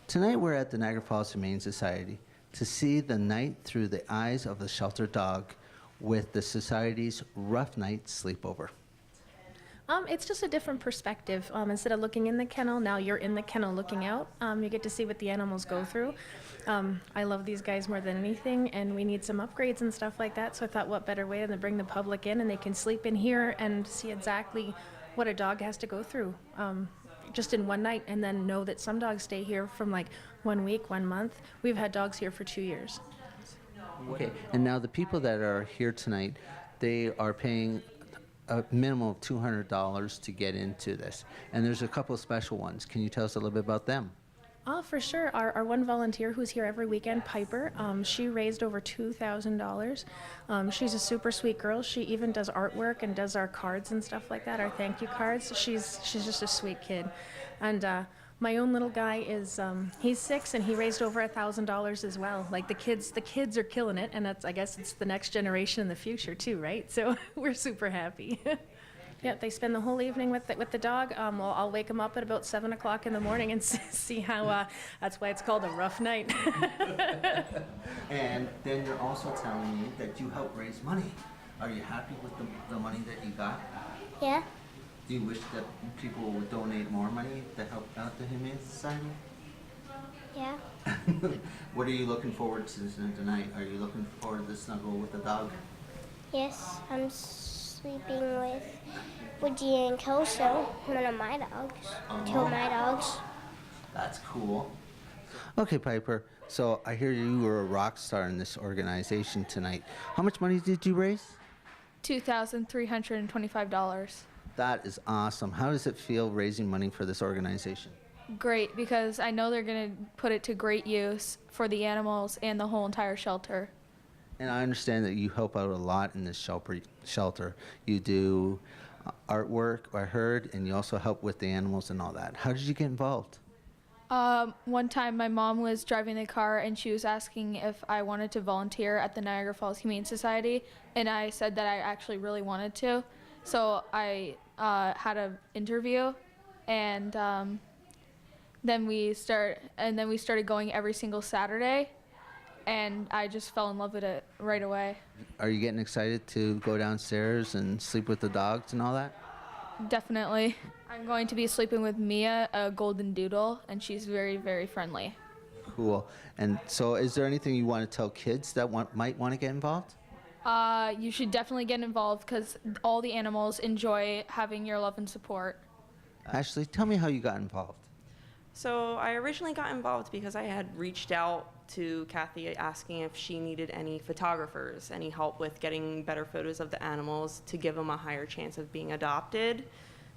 Tonight we're at the Niagara Falls Humane Society to see the night through the eyes of the shelter dog with the Society's Ruff Night Sleepover. It's just a different perspective. Instead of looking in the kennel, now you're in the kennel looking out. You get to see what the animals go through. I love these guys more than anything, and we need some upgrades and stuff like that, so I thought what better way than to bring the public in and they can sleep in here and see exactly what a dog has to go through just in one night, and then know that some dogs stay here from like 1 week, 1 month. We've had dogs here for 2 years. Okay, and now the people that are here tonight, they are paying a minimum of $200 to get into this. And there's a couple of special ones. Can you tell us a little bit about them? Oh, for sure. Our one volunteer who's here every weekend, Piper, she raised over $2,000. She's a super sweet girl. She even does artwork and does our cards and stuff like that, our thank you cards. She's just a sweet kid. And my own little guy is, he's 6 and he raised over $1,000 as well. Like the kids are killing it, and that's, I guess it's the next generation in the future too, right? So we're super happy. Yeah, they spend the whole evening with the dog. I'll wake them up at about 7 o'clock in the morning and see how, that's why it's called a rough night. And then you're also telling me that you help raise money. Are you happy with the money that you got? Yeah. Do you wish that people would donate more money to help out the Humane Society? Yeah. What are you looking forward to tonight? Are you looking forward to snuggle with the dog? Yes, I'm sleeping with Woody and Kelso, one of my dogs. Two of my dogs. That's cool. Okay, Piper, so I hear you were a rock star in this organization tonight. How much money did you raise? $2,325. That is awesome. How does it feel raising money for this organization? Great, because I know they're going to put it to great use for the animals and the whole entire shelter. And I understand that you help out a lot in this shelter. You do artwork, I heard, and you also help with the animals and all that. How did you get involved? One time my mom was driving the car and she was asking if I wanted to volunteer at the Niagara Falls Humane Society, and I said that I actually really wanted to. So I had an interview, and then we started going every single Saturday, and I just fell in love with it right away. Are you getting excited to go downstairs and sleep with the dogs and all that? Definitely. I'm going to be sleeping with Mia, a golden doodle, and she's very, very friendly. Cool. And so is there anything you want to tell kids that might want to get involved? You should definitely get involved because all the animals enjoy having your love and support. Ashley, tell me how you got involved. So I originally got involved because I had reached out to Kathy asking if she needed any photographers, any help with getting better photos of the animals to give them a higher chance of being adopted.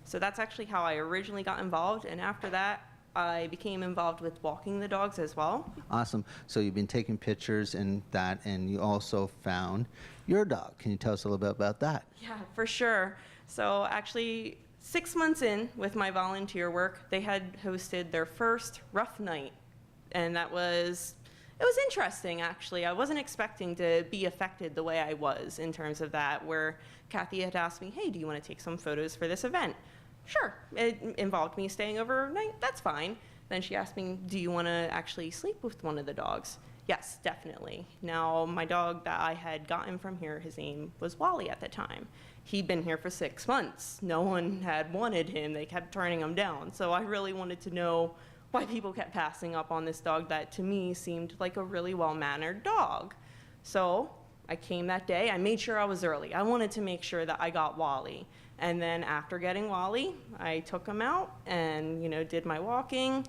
So that's actually how I originally got involved, and after that I became involved with walking the dogs as well. Awesome. So you've been taking pictures and that, and you also found your dog. Can you tell us a little bit about that? Yeah, for sure. So actually 6 months in with my volunteer work, they had hosted their first Ruff Night, and it was interesting actually. I wasn't expecting to be affected the way I was in terms of that, where Kathy had asked me, hey, do you want to take some photos for this event? Sure. It involved me staying overnight. That's fine. Then she asked me, do you want to actually sleep with one of the dogs? Yes, definitely. Now, my dog that I had gotten from here, his name was Wally at the time. He'd been here for 6 months. No one had wanted him. They kept turning him down. So I really wanted to know why people kept passing up on this dog that to me seemed like a really well-mannered dog. So I came that day. I made sure I was early. I wanted to make sure that I got Wally. And then after getting Wally, I took him out and, did my walking.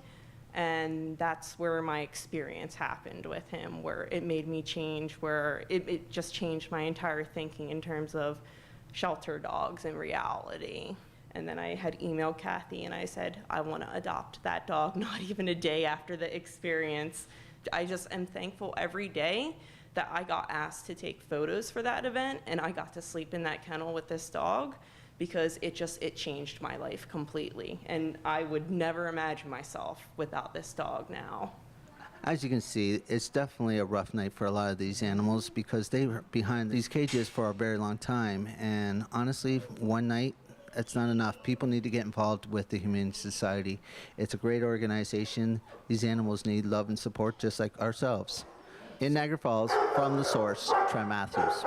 And that's where my experience happened with him, where it made me change, where it just changed my entire thinking in terms of shelter dogs in reality. And then I had emailed Kathy and I said, I want to adopt that dog, not even a day after the experience. I just am thankful every day that I got asked to take photos for that event and I got to sleep in that kennel with this dog, because it changed my life completely. And I would never imagine myself without this dog now. As you can see, it's definitely a rough night for a lot of these animals because they were behind these cages for a very long time. And honestly, one night It's not enough. People need to get involved with the Humane Society. It's a great organization. These animals need love and support just like ourselves. In Niagara Falls, from the source, Trent Matthews.